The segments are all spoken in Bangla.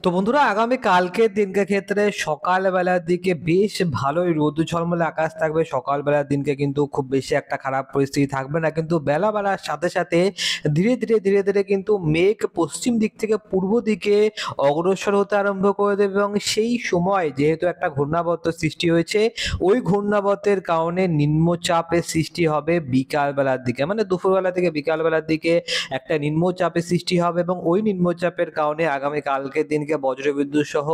তো বন্ধুরা আগামী কালকের দিনকে ক্ষেত্রে সকালবেলার দিকে বেশ ভালোই রোদ ঝলমলে আকাশ থাকবে। সকালবেলার দিনকে কিন্তু খুব বেশি একটা খারাপ পরিস্থিতি থাকবে না, কিন্তু বেলা বাড়ার সাথে সাথে ধীরে ধীরে কিন্তু মেঘ পশ্চিম দিক থেকে পূর্ব দিকে অগ্রসর হতে আরম্ভ করে দেবে এবং সেই সময় যেহেতু একটা ঘূর্ণাবর্ত সৃষ্টি হয়েছে, ওই ঘূর্ণাবর্তের কারণে নিম্নচাপের সৃষ্টি হবে বিকালবেলার দিকে, মানে দুপুরবেলা থেকে বিকালবেলার দিকে একটা নিম্নচাপের সৃষ্টি হবে এবং ওই নিম্নচাপের কারণে আগামী কালকের দিনকে বজ্রবিদ্যুৎ সহ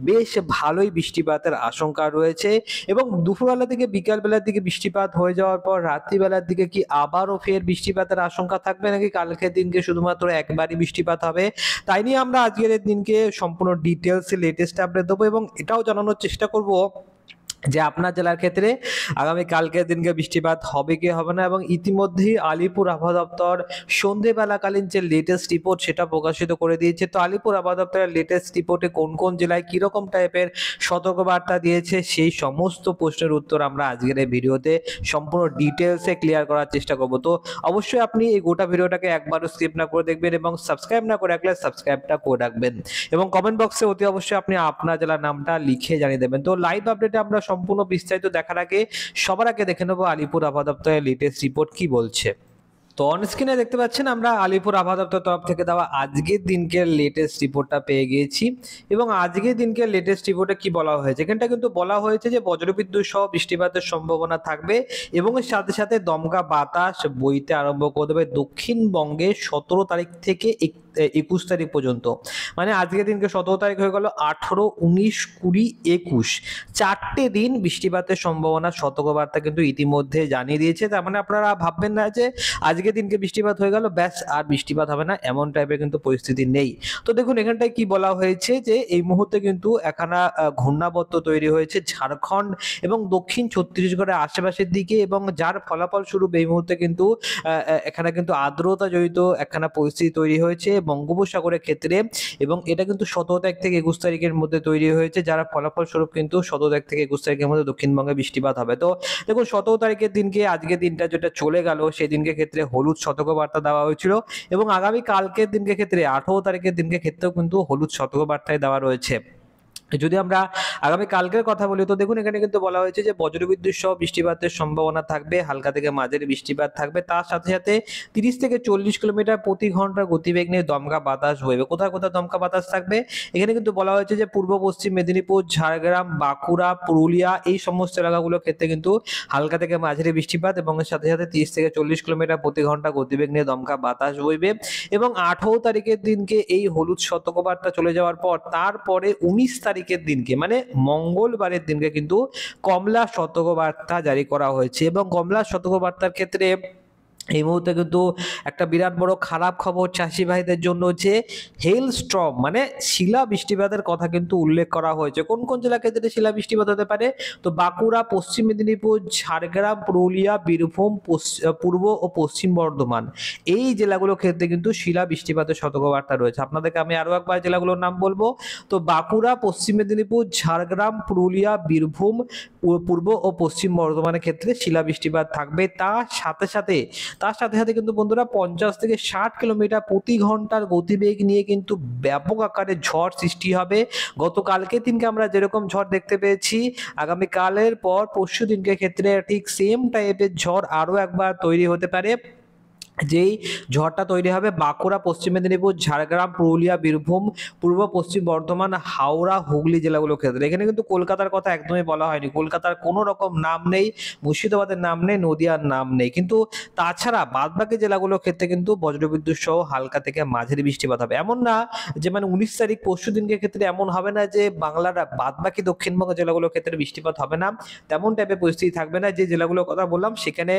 বেশ ভালোই বৃষ্টিপাতের আশঙ্কা রয়েছে। এবং দুপুরবেলা থেকে বিকালবেলার দিকে বৃষ্টিপাত হয়ে যাওয়ার পর রাত্রিবেলার দিকে কি আবারও ফের বৃষ্টিপাতের আশঙ্কা থাকবে, নাকি কালকের দিনকে শুধুমাত্র একবারই বৃষ্টিপাত হবে, তাই নিয়ে আমরা আজকের দিনকে সম্পূর্ণ ডিটেলসে লেটেস্ট আপডেট দেবো এবং এটাও জানানোর চেষ্টা করব যে আপনার জেলার ক্ষেত্রে আগামী কালকের দিনকে বৃষ্টিপাত হবে কি হবে না। এবং ইতিমধ্যেই আলিপুর আবহাওয়া দপ্তর সন্ধেবেলাকালীন যে লেটেস্ট রিপোর্ট সেটা প্রকাশিত করে দিয়েছে। তো আলিপুর আবহাওয়া দপ্তরের লেটেস্ট রিপোর্টে কোন কোন জেলায় কিরকম টাইপের সতর্কবার্তা দিয়েছে সেই সমস্ত প্রশ্নের উত্তর আমরা আজকের এই ভিডিওতে সম্পূর্ণ ডিটেলসে ক্লিয়ার করার চেষ্টা করব। তো অবশ্যই আপনি এই গোটা ভিডিওটাকে একবারও স্কিপ না করে দেখবেন এবং সাবস্ক্রাইব না করে রাখলে সাবস্ক্রাইবটা করে রাখবেন এবং কমেন্ট বক্সে অতি অবশ্যই আপনি আপনার জেলার নামটা লিখে জানিয়ে দেবেন। তো লাইভ আপডেটে আমরা সম্পূর্ণ বিস্তারিত দেখার আগে সবার আগে দেখে নেবো আলিপুর আবহাওয়া দপ্তরের লেটেস্ট রিপোর্ট কি বলছে। তো অন স্ক্রিনে দেখতে পাচ্ছেন আমরা আলিপুর আবহাওয়া দপ্তর তরফ থেকে দেওয়া আজকের দিনকের লেটেস্ট রিপোর্টটা পেয়ে গিয়েছি এবং আজকের দিনকের লেটেস্ট রিপোর্টে কি বলা হয়েছে, এখানটা কিন্তু বলা হয়েছে যে বজ্রবিদ্যুৎ সহ বৃষ্টিপাতের সম্ভাবনা থাকবে এবং এর সাথে সাথে দমকা বাতাস বইতে আরম্ভ করে দেবে দক্ষিণবঙ্গে 17 তারিখ থেকে 21 তারিখ পর্যন্ত। মানে আজকের দিনকে 17 তারিখ হয়ে গেল, 18, 19, 20, 21 চারটে দিন বৃষ্টিপাতের সম্ভাবনা সতর্কবার্তা কিন্তু ইতিমধ্যে জানিয়ে দিয়েছে। তার মানে আপনারা ভাববেন না যে আজকের দিনকে বৃষ্টিপাত হয়ে গেল ব্যাস আর বৃষ্টিপাত হবে না, এমন টাইপের কিন্তু পরিস্থিতি নেই। তো দেখুন এখানটায় কি বলা হয়েছে যে এই মুহূর্তে কিন্তু একখানা ঘূর্ণাবর্ত তৈরি হয়েছে ঝাড়খণ্ড এবং দক্ষিণ ছত্তিশগড়ের আশেপাশের দিকে এবং যার ফলাফল স্বরূপ এই মুহূর্তে কিন্তু এখানে কিন্তু আর্দ্রতা জড়িত একখানা পরিস্থিতি তৈরি হয়েছে বঙ্গোপসাগরের ক্ষেত্রে এবং এটা কিন্তু 17 তারিখ থেকে 21 তারিখের মধ্যে তৈরি হয়েছে, যার ফলাফল স্বরূপ কিন্তু 17 তারিখ থেকে 21 তারিখের মধ্যে দক্ষিণবঙ্গে বৃষ্টিপাত হবে। তো দেখুন 17 তারিখের দিনকে আজকের দিনটা যেটা চলে গেল সেই দিনকে ক্ষেত্রে হলুদ সতর্কবার্তা দেওয়া হয়েছিল এবং আগামী কালকের দিনকে ক্ষেত্রে 18 তারিখের দিনকে ক্ষেত্রেও কিন্তু হলুদ সতর্কবার্তায় দেওয়া রয়েছে। যদি আমরা আগামী কালকের কথা বলি তো দেখুন এখানে কিন্তু বলা হয়েছে যে বজ্রবিদ্যুৎ সহ বৃষ্টিপাতের সম্ভাবনা থাকবে, হালকা থেকে মাঝারি বৃষ্টিপাত থাকবে, তার সাথে সাথে 30 থেকে 40 কিলোমিটার প্রতি ঘন্টার গতিবেগ নিয়ে দমকা বাতাস বইবে। কোথায় কোথায় দমকা বাতাস থাকবে, এখানে কিন্তু বলা হয়েছে যে পূর্ব পশ্চিম মেদিনীপুর, ঝাড়গ্রাম, বাঁকুড়া, পুরুলিয়া এই সমস্ত এলাকাগুলোর ক্ষেত্রে কিন্তু হালকা থেকে মাঝারি বৃষ্টিপাত এবং এর সাথে সাথে 30 থেকে 40 কিলোমিটার প্রতি ঘন্টা গতিবেগ নিয়ে দমকা বাতাস বইবে। এবং 18 তারিখের দিনকে এই হলুদ সতর্কবার্তা চলে যাওয়ার পর তারপরে 19 তারিখের দিনকে মানে মঙ্গলবারের দিনকে কিন্তু কমলা সতর্কবার্তা জারি করা হয়েছে এবং কমলা সতর্কবার্তার ক্ষেত্রে এই মুহূর্তে কিন্তু একটা বিরাট বড় খারাপ খবর চাষি ভাইদের জন্য যে হেল স্টর্ম মানে শিলা বৃষ্টিপাতের কথা কিন্তু উল্লেখ করা হয়েছে। কোন কোন জেলা ক্ষেত্রে শিলা বৃষ্টিপাত হতে পারে, তো বাঁকুড়া, পশ্চিম মেদিনীপুর, ঝাড়গ্রাম, পুরুলিয়া, বীরভূম, পূর্ব ও পশ্চিম বর্ধমান এই জেলাগুলোর ক্ষেত্রে কিন্তু শিলা বৃষ্টিপাতের সতর্কবার্তা রয়েছে। আপনাদেরকে আমি আরো একবার জেলাগুলোর নাম বলবো, তো বাঁকুড়া, পশ্চিম মেদিনীপুর, ঝাড়গ্রাম, পুরুলিয়া, বীরভূম, পূর্ব ও পশ্চিম বর্ধমানের ক্ষেত্রে শিলা বৃষ্টিপাত থাকবে। তার সাথে সাথে কিন্তু বন্ধুরা 50 থেকে 60 কিলোমিটার প্রতি ঘন্টার গতিবেগ নিয়ে কিন্তু ব্যাপক আকারে ঝড় সৃষ্টি হবে। গতকালকে দিনকে আমরা যেরকম ঝড় দেখতে পেয়েছি, আগামীকালের পর পরশু দিনকে ক্ষেত্রে ঠিক সেম টাইপের ঝড় আরো একবার তৈরি হতে পারে। যেই ঝড়টা তৈরি হবে বাঁকুড়া, পশ্চিম মেদিনীপুর, ঝাড়গ্রাম, পুরুলিয়া, বীরভূম, পূর্ব পশ্চিম বর্ধমান, হাওড়া, হুগলি জেলাগুলোর ক্ষেত্রে। এখানে কিন্তু কলকাতার কথা একদমই বলা হয়নি, কলকাতার কোনো রকম নাম নেই, মুর্শিদাবাদের নাম নেই, নদিয়ার নাম নেই, কিন্তু তাছাড়া বাদবাকি জেলাগুলোর ক্ষেত্রে কিন্তু বজ্রবিদ্যুৎ সহ হালকা থেকে মাঝারি বৃষ্টিপাত হবে। এমন না যে মানে 19 তারিখ পরশু দিনকে ক্ষেত্রে এমন হবে না যে বাংলার বাদবাকি দক্ষিণবঙ্গ জেলাগুলোর ক্ষেত্রে বৃষ্টিপাত হবে না, তেমন টাইপের পরিস্থিতি থাকবে না। যে জেলাগুলোর কথা বললাম সেখানে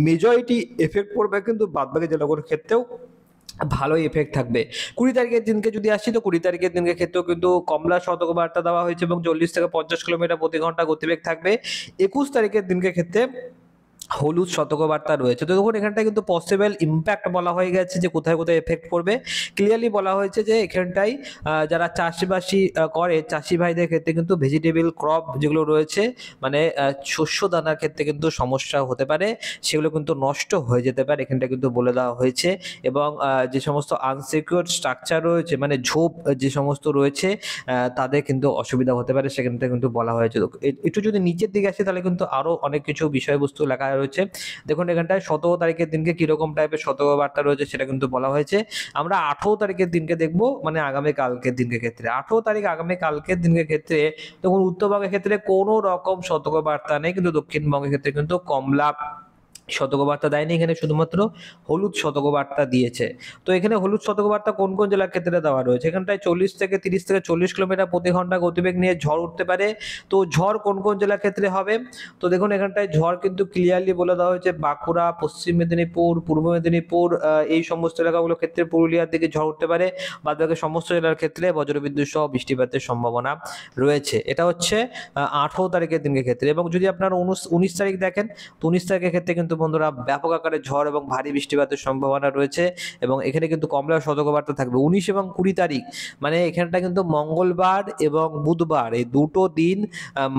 মেজরিটি এফেক্ট পড়বে, কিন্তু বাদবাকি জেলাগুলোর ক্ষেত্রেও ভালোই এফেক্ট থাকবে। 20 তারিখের দিনকে যদি আসি তো 20 তারিখের দিনকে ক্ষেত্রেও কিন্তু কমলা সতর্কবার্তা দেওয়া হয়েছে এবং 40 থেকে 50 কিলোমিটার প্রতি ঘন্টা গতিবেগ থাকবে। 21 তারিখের দিনকে ক্ষেত্রে হলুদ সতর্কবার্তা রয়েছে। তো দেখুন এখানটায় কিন্তু পসিবল ইমপ্যাক্ট বলা হয়ে গেছে যে কোথায়, কোথায় এফেক্ট পড়বে। ক্লিয়ারলি বলা হয়েছে যে এখানটায় যারা চাষবাসী করে চাষী ভাইদের ক্ষেত্রে কিন্তু ভেজিটেবল ক্রপ যেগুলো রয়েছে মানে শস্য দানার ক্ষেত্রে কিন্তু সমস্যা হতে পারে। সেগুলো কিন্তু নষ্ট হয়ে যেতে পারে। এখানটায় কিন্তু বলে দেওয়া হয়েছে এবং যে সমস্ত আনসিকিউরড স্ট্রাকচার রয়েছে মানে ঝোপ যে সমস্ত রয়েছে তাদের কিন্তু অসুবিধা হতে পারে সেখানটায় কিন্তু বলা হয়েছে। তো একটু যদি নিচের দিকে আসি তাহলে কিন্তু আরো অনেক কিছু বিষয়বস্তু লেখা রয়েছে। দেখুন এখানটায় 17 তারিখের দিনকে কিরকম টাইপের সতর্কবার্তা রয়েছে সেটা কিন্তু বলা হয়েছে। আমরা 18 তারিখের দিনকে দেখব মানে আগামী কালকের দিনকে ক্ষেত্রে। 18 তারিখ আগামী কালকের দিনকে ক্ষেত্রে দেখুন উত্তরবঙ্গের ক্ষেত্রে কোনো রকম সতর্কবার্তা নেই, কিন্তু দক্ষিণবঙ্গের ক্ষেত্রে কিন্তু কমলা সতর্কবার্তা দেয়নি, এখানে শুধুমাত্র হলুদ সতর্কবার্তা দিয়েছে। তো এখানে হলুদ সতর্কবার্তা কোন কোন জেলার ক্ষেত্রে দেওয়া রয়েছে, এখানটায় 40 থেকে 30 থেকে 40 কিলোমিটার প্রতি ঘন্টা গতিবেগ নিয়ে ঝড় উঠতে পারে। তো ঝড় কোন কোন জেলার ক্ষেত্রে হবে, তো দেখুন এখানটায় ঝড় কিন্তু ক্লিয়ারলি বলে দেওয়া হয়েছে বাঁকুড়া, পশ্চিম মেদিনীপুর, পূর্ব মেদিনীপুর এই সমস্ত এলাকাগুলোর ক্ষেত্রে পুরুলিয়ার দিকে ঝড় উঠতে পারে। বাদ বাকি সমস্ত জেলার ক্ষেত্রে বজ্রবিদ্যুৎ সহ বৃষ্টিপাতের সম্ভাবনা রয়েছে। এটা হচ্ছে 18 তারিখের দিনের ক্ষেত্রে। এবং যদি আপনারা 19 তারিখ দেখেন তো 19 তারিখের ক্ষেত্রে কিন্তু বন্ধুরা ব্যাপক আকারে ঝড় এবং ভারী বৃষ্টিপাতের সম্ভাবনা রয়েছে এবং এখানে কিন্তু কমলা সতর্কবার্তা থাকবে। 19 এবং 20 তারিখ মানে এখানটা কিন্তু মঙ্গলবার এবং বুধবার এই দুটো দিন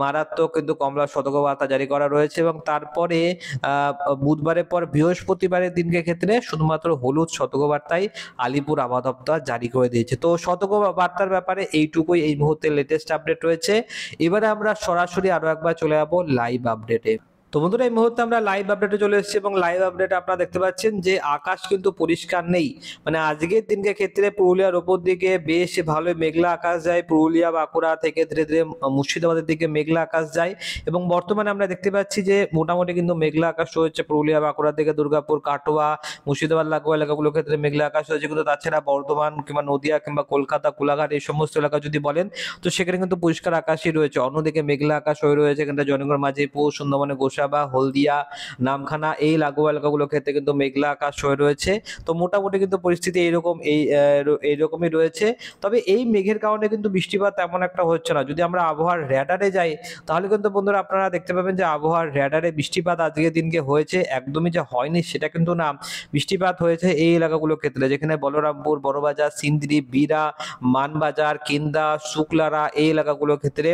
মারাত্মক কিন্তু কমলা সতর্কবার্তা জারি করা রয়েছে এবং তারপরে বুধবারের পর বৃহস্পতিবারের দিনকে ক্ষেত্রে শুধুমাত্র হলুদ সতর্কবার্তাই আলিপুর আবহাওয়া দপ্তর জারি করে দিয়েছে। তো সতর্কবার্তার ব্যাপারে এইটুকুই এই মুহূর্তে লেটেস্ট আপডেট রয়েছে। এবারে আমরা সরাসরি আরো একবার চলে যাবো লাইভ আপডেটে। তো বন্ধুরা এই মুহূর্তে আমরা লাইভ আপডেটে চলে এসেছি এবং লাইভ আপডেটে আপনারা দেখতে পাচ্ছেন যে আকাশ কিন্তু পরিষ্কার নেই। মানে আজকের দিনকে ক্ষেত্রে পুরুলিয়ার ওপর দিকে বেশ ভালো মেঘলা আকাশ যায়, পুরুলিয়া বাঁকুড়া থেকে ধীরে ধীরে মুর্শিদাবাদের দিকে মেঘলা আকাশ যায় এবং বর্তমানে আমরা দেখতে পাচ্ছি যে মোটামুটি কিন্তু মেঘলা আকাশ রয়েছে পুরুলিয়া বাঁকুড়ার দিকে, দুর্গাপুর কাটোয়া মুর্শিদাবাদ লাগোয়া এলাকাগুলোর ক্ষেত্রে মেঘলা আকাশ রয়েছে। কিন্তু তাছাড়া বর্ধমান কিংবা নদিয়া কিংবা কলকাতা কোলাঘাট এই সমস্ত এলাকা যদি বলেন তো সেখানে কিন্তু পরিষ্কার আকাশই রয়েছে। অন্যদিকে মেঘলা আকাশ হয়ে রয়েছে এখানটা জয়নগর মাঝিপুর, সুন্দরবনে গোসাবা, হলদিয়া, নামখানা এই লাগোয়া এলাকাগুলোর ক্ষেত্রে কিন্তু মেঘলা আকাশ হয়ে রয়েছে। তো মোটামুটি কিন্তু পরিস্থিতি এইরকম এইরকমই রয়েছে। তবে এই মেঘের কারণে কিন্তু বৃষ্টিপাত তেমন একটা হচ্ছে না। যদি আমরা আবহাওয়ার র্যাডারে যাই তাহলে কিন্তু বন্ধুরা আপনারা দেখতে পাবেন যে আবহাওয়ার র্যাডারে বৃষ্টিপাত আজকের দিনকে হয়েছে একদমই যে হয়নি সেটা কিন্তু না। বৃষ্টিপাত হয়েছে এই এলাকাগুলোর ক্ষেত্রে যেখানে বলরামপুর, বড়বাজার, সিন্দ্রি, বীরা, মানবাজার, কিন্দা, শুক্লারা এই এলাকাগুলোর ক্ষেত্রে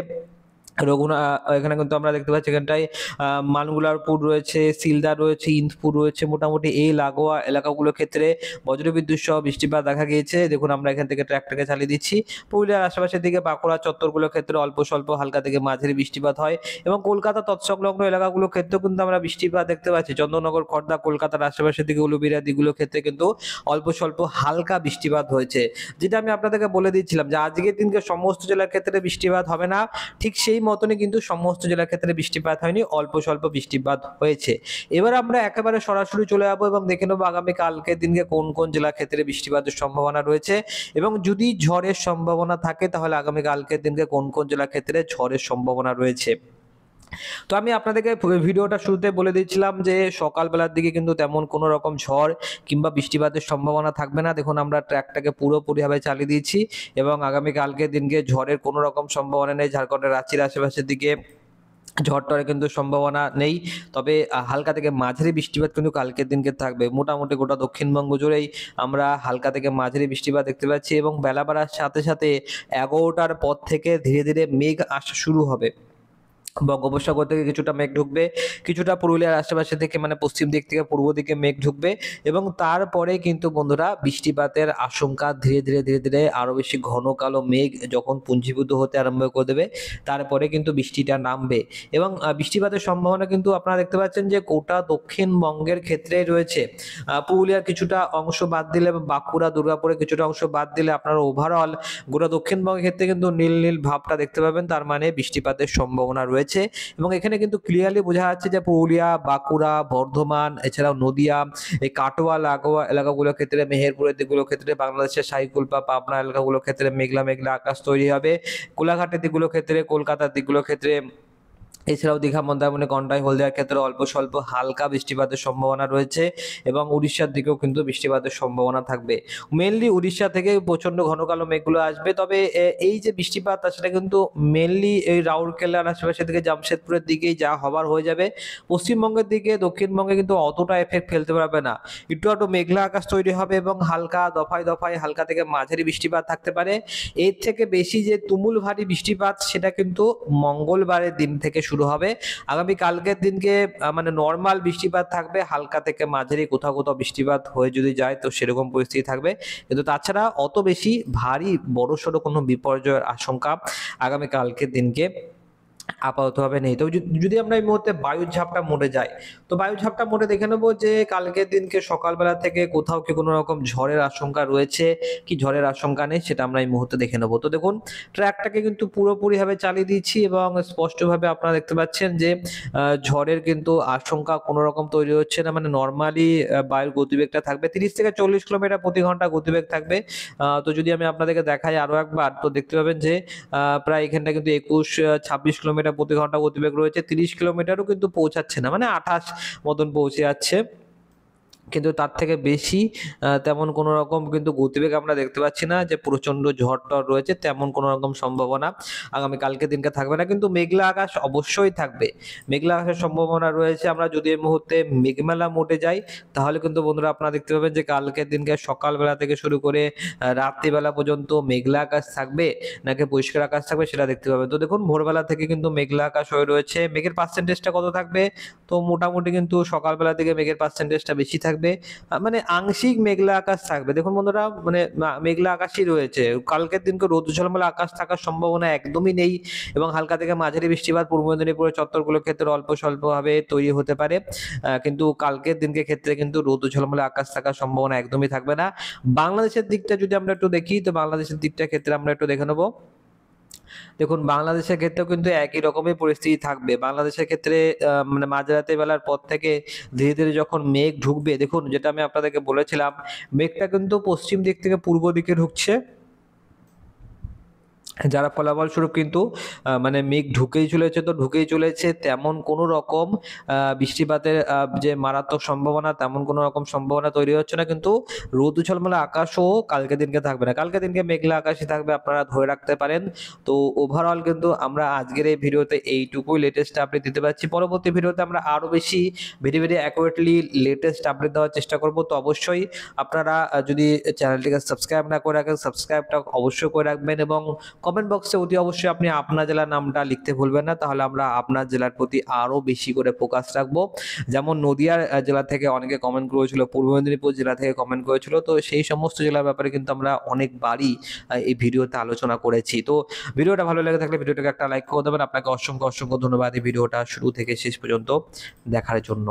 এখানে কিন্তু আমরা দেখতে পাচ্ছি এখানটায় মানগুলারপুর রয়েছে, সিলদা রয়েছে, ইন্দপুর রয়েছে। মোটামুটি এই লাগোয়া এলাকাগুলোর ক্ষেত্রে বজ্রবিদ্যুৎ সহ বৃষ্টিপাত দেখা গিয়েছে। দেখুন আমরা এখান থেকে ট্র্যাকটাকে চালিয়ে দিচ্ছি। পুরুলিয়ার আশেপাশের দিকে বাঁকুড়া চত্বরগুলোর ক্ষেত্রে অল্প স্বল্প হালকা থেকে মাঝারি বৃষ্টিপাত হয় এবং কলকাতা তৎসংলগ্ন এলাকাগুলোর ক্ষেত্রেও কিন্তু আমরা বৃষ্টিপাত দেখতে পাচ্ছি। চন্দননগর, খড়দা, কলকাতার আশেপাশের দিকে উলুবেড়িয়া দিকগুলোর ক্ষেত্রে কিন্তু অল্প স্বল্প হালকা বৃষ্টিপাত হয়েছে। যেটা আমি আপনাদেরকে বলে দিচ্ছিলাম যে আজকের দিনকে সমস্ত জেলার ক্ষেত্রে বৃষ্টিপাত হবে না, ঠিক সেই মতনই কিন্তু সমস্ত জেলার ক্ষেত্রে বৃষ্টিপাত হয়নি, অল্প স্বল্প বৃষ্টিপাত হয়েছে। এবার আমরা একেবারে সরাসরি চলে যাবো এবং দেখে নেবো আগামী কালকের দিনকে কোন কোন জেলার ক্ষেত্রে বৃষ্টিপাতের সম্ভাবনা রয়েছে এবং যদি ঝড়ের সম্ভাবনা থাকে তাহলে আগামী কালকের দিনকে কোন কোন জেলার ক্ষেত্রে ঝড়ের সম্ভাবনা রয়েছে। তো আমি আপনাদেরকে ভিডিওটা শুরুতে বলে দিয়েছিলাম যে সকালবেলার দিকে কিন্তু তেমন কোনো রকম ঝড় কিংবা বৃষ্টিপাতের সম্ভাবনা থাকবে না। দেখুন আমরা ট্র্যাকটাকে পুরোপুরিভাবে চালিয়ে দিয়েছি এবং আগামী কালকের দিনকে ঝড়ের কোনো রকম সম্ভাবনা নেই। ঝাড়খণ্ডের রাঁচির আশেপাশের দিকে ঝড় টরের কিন্তু সম্ভাবনা নেই। তবে হালকা থেকে মাঝারি বৃষ্টিপাত কিন্তু কালকের দিনকে থাকবে। মোটামুটি গোটা দক্ষিণবঙ্গ জুড়েই আমরা হালকা থেকে মাঝারি বৃষ্টিপাত দেখতে পাচ্ছি এবং বেলা বাড়ার সাথে সাথে 11টার পর থেকে ধীরে ধীরে মেঘ আসা শুরু হবে। বঙ্গোপসাগর থেকে কিছুটা মেঘ ঢুকবে, কিছুটা পুরুলিয়ার আশেপাশে থেকে মানে পশ্চিম দিক থেকে পূর্ব দিকে মেঘ ঢুকবে এবং তারপরে কিন্তু বন্ধুরা বৃষ্টিপাতের আশঙ্কা ধীরে ধীরে ধীরে ধীরে আরো বেশি ঘন কালো মেঘ যখন পুঞ্জীভূত হতে আরম্ভ করে দেবে তারপরে কিন্তু বৃষ্টিটা নামবে এবং বৃষ্টিপাতের সম্ভাবনা কিন্তু আপনারা দেখতে পাচ্ছেন যে গোটা দক্ষিণবঙ্গের ক্ষেত্রে রয়েছে। পুরুলিয়ার কিছুটা অংশ বাদ দিলে বা বাঁকুড়া, দুর্গাপুরের কিছুটা অংশ বাদ দিলে আপনারা ওভারঅল গোটা দক্ষিণবঙ্গের ক্ষেত্রে কিন্তু নীল নীল ভাবটা দেখতে পাবেন, তার মানে বৃষ্টিপাতের সম্ভাবনা রয়েছে। এবং এখানে কিন্তু ক্লিয়ারলি বোঝা যাচ্ছে যে পুরুলিয়া, বাঁকুড়া, বর্ধমান এছাড়াও নদিয়া, এই কাটোয়া লাগোয়া এলাকাগুলোর ক্ষেত্রে, মেহেরপুরের দিকগুলোর ক্ষেত্রে, বাংলাদেশের শাইকুলপা, পাবনা এলাকাগুলোর ক্ষেত্রে মেঘলা মেঘলা আকাশ তৈরি হবে। কোলাঘাটের দিকগুলোর ক্ষেত্রে, কলকাতার দিকগুলোর ক্ষেত্রে এছাড়াও দীঘা, মন্দারমণি, কন্টাই, হলদিয়ার ক্ষেত্রে অল্প স্বল্প হালকা বৃষ্টিপাতের সম্ভাবনা রয়েছে এবং উড়িষ্যার দিকেও কিন্তু বৃষ্টিপাতের সম্ভাবনা থাকবে। মেনলি উড়িষ্যা থেকে প্রচন্ড ঘন কালো মেঘগুলো আসবে, তবে এই যে বৃষ্টিপাত সেটা কিন্তু মেনলি এই রাউরকেলার আশেপাশে থেকে জামশেদপুরের দিকেই যা হবার হয়ে যাবে। পশ্চিমবঙ্গের দিকে, দক্ষিণবঙ্গে কিন্তু অতটা এফেক্ট ফেলতে পারবে না। একটু একটু মেঘলা আকাশ তৈরি হবে এবং হালকা দফায় দফায় হালকা থেকে মাঝারি বৃষ্টিপাত থাকতে পারে। এর থেকে বেশি যে তুমুল ভারী বৃষ্টিপাত সেটা কিন্তু মঙ্গলবারের দিন থেকে শুরু হবে। আগামী কালকের দিনকে মানে নর্মাল বৃষ্টিপাত থাকবে, হালকা থেকে মাঝারি কোথাও কোথাও বৃষ্টিপাত হয়ে যদি যায় তো সেরকম পরিস্থিতি থাকবে, কিন্তু তাছাড়া অত বেশি ভারী বড়সড় কোনো বিপর্যয়ের আশঙ্কা আগামী কালকের দিনকে আপাততভাবে নেই। তো যদি আমরা এই মুহূর্তে বায়ুর ঝাপটা মোডে যাই, তো বায়ুর ঝাপটা মোডে দেখে নেবো যে কালকের দিনকে সকালবেলা থেকে কোথাও কি কোনো রকম ঝড়ের আশঙ্কা রয়েছে কি ঝড়ের আশঙ্কা নেই সেটা আমরা এই মুহূর্তে দেখে নেবো। তো দেখুন, ট্র্যাকটাকে কিন্তু পুরোপুরিভাবে চালিয়ে দিচ্ছি এবং স্পষ্টভাবে আপনারা দেখতে পাচ্ছেন যে ঝড়ের কিন্তু আশঙ্কা কোনো রকম তৈরি হচ্ছে না। মানে নর্মালি বায়ুর গতিবেগটা থাকবে 30 থেকে 40 কিলোমিটার প্রতি ঘন্টা গতিবেগ থাকবে। তো যদি আমি আপনাদেরকে দেখাই আরো একবার, তো দেখতে পাবেন যে প্রায় এখানটা কিন্তু 21-26 কিলোমিটার প্রতি ঘন্টা গতিবেগ রয়েছে। 30 কিলোমিটারও কিন্তু পৌঁছাচ্ছে না, মানে 28 মতন পৌঁছে যাচ্ছে, কিন্তু তার থেকে বেশি তেমন কোনো রকম কিন্তু গতিবেগ আমরা দেখতে পাচ্ছি না যে প্রচন্ড ঝড়-টর রয়েছে, তেমন কোনো রকম সম্ভাবনা আগামী কালকের দিনকে থাকবে না। কিন্তু মেঘলা আকাশ অবশ্যই থাকবে, মেঘলা আকাশের সম্ভাবনা রয়েছে। আমরা যদি এই মুহূর্তে মেঘমেলা মোডে যাই তাহলে কিন্তু বন্ধুরা আপনারা দেখতে পাবেন যে কালকের দিনকে সকালবেলা থেকে শুরু করে রাত্রিবেলা পর্যন্ত মেঘলা আকাশ থাকবে নাকি পরিষ্কার আকাশ থাকবে সেটা দেখতে পাবেন। তো দেখুন, ভোরবেলা থেকে কিন্তু মেঘলা আকাশ হয়ে রয়েছে। মেঘের পার্সেন্টেজটা কত থাকবে? তো মোটামুটি কিন্তু সকালবেলা থেকে মেঘের পার্সেন্টেজটা বেশি থাকবে, মানে আংশিক মেঘলা আকাশ থাকবে। দেখুন বন্ধুরা, মানে মেঘলা আকাশই রয়েছে। কালকের দিনকে রোদ ঝলমলে আকাশ থাকার সম্ভাবনা একদমই নেই এবং হালকা থেকে মাঝারি বৃষ্টিপাত পূর্ব মেদিনীপুরের চত্বরগুলোর ক্ষেত্রে অল্প স্বল্প ভাবে তৈরি হতে পারে, কিন্তু কালকের দিনকে ক্ষেত্রে কিন্তু রোদ ঝলমলে আকাশ থাকার সম্ভাবনা একদমই থাকবে না। বাংলাদেশের দিকটা যদি আমরা একটু দেখি, তো বাংলাদেশের দিকটার ক্ষেত্রে আমরা একটু দেখে নেবো। দেখুন, বাংলাদেশের ক্ষেত্রেও কিন্তু একই রকমই পরিস্থিতি থাকবে। বাংলাদেশের ক্ষেত্রে মানে মাঝরাতের বেলার পর থেকে ধীরে ধীরে যখন মেঘ ঢুকবে, দেখুন যেটা আমি আপনাদেরকে বলেছিলাম, মেঘটা কিন্তু পশ্চিম দিক থেকে পূর্ব দিকে ঢুকছে, যারা ফলাফলস্বরূপ কিন্তু মানে মেঘ ঢুকেই চলেছে, তো ঢুকেই চলেছে, তেমন কোনো রকম বৃষ্টিপাতের যে মারাত্মক সম্ভাবনা তেমন কোনো রকম সম্ভাবনা তৈরি হচ্ছে না। কিন্তু রোদ ঝলমলে আকাশও কালকে দিনকে থাকবে না, কালকে দিনকে মেঘলা আকাশই থাকবে, আপনারা ধরে রাখতে পারেন। তো ওভারঅল কিন্তু আমরা আজকের এই ভিডিওতে এইটুকুই লেটেস্ট আপডেট দিতে পারছি। পরবর্তী ভিডিওতে আমরা আরও বেশি very very accurately latest update দেওয়ার চেষ্টা করব। তো অবশ্যই আপনারা যদি চ্যানেলটিকে সাবস্ক্রাইব না করে রাখেন, সাবস্ক্রাইবটা অবশ্যই করে রাখবেন এবং কমেন্ট বক্সে অতি অবশ্যই আপনি আপনার জেলার নামটা লিখতে ভুলবেন না, তাহলে আমরা আপনার জেলার প্রতি আরো বেশি করে ফোকাস রাখবো। যেমন নদিয়ার জেলা থেকে অনেকে কমেন্ট করেছিল, পূর্ব মেদিনীপুর জেলা থেকে কমেন্ট করেছিল, তো সেই সমস্ত জেলার ব্যাপারে কিন্তু আমরা অনেকবারই এই ভিডিওতে আলোচনা করেছি। তো ভিডিওটা ভালো লেগে থাকলে ভিডিওটাকে একটা লাইক করে দেবেন। আপনাকে অসংখ্য অসংখ্য ধন্যবাদ এই ভিডিওটা শুরু থেকে শেষ পর্যন্ত দেখার জন্য।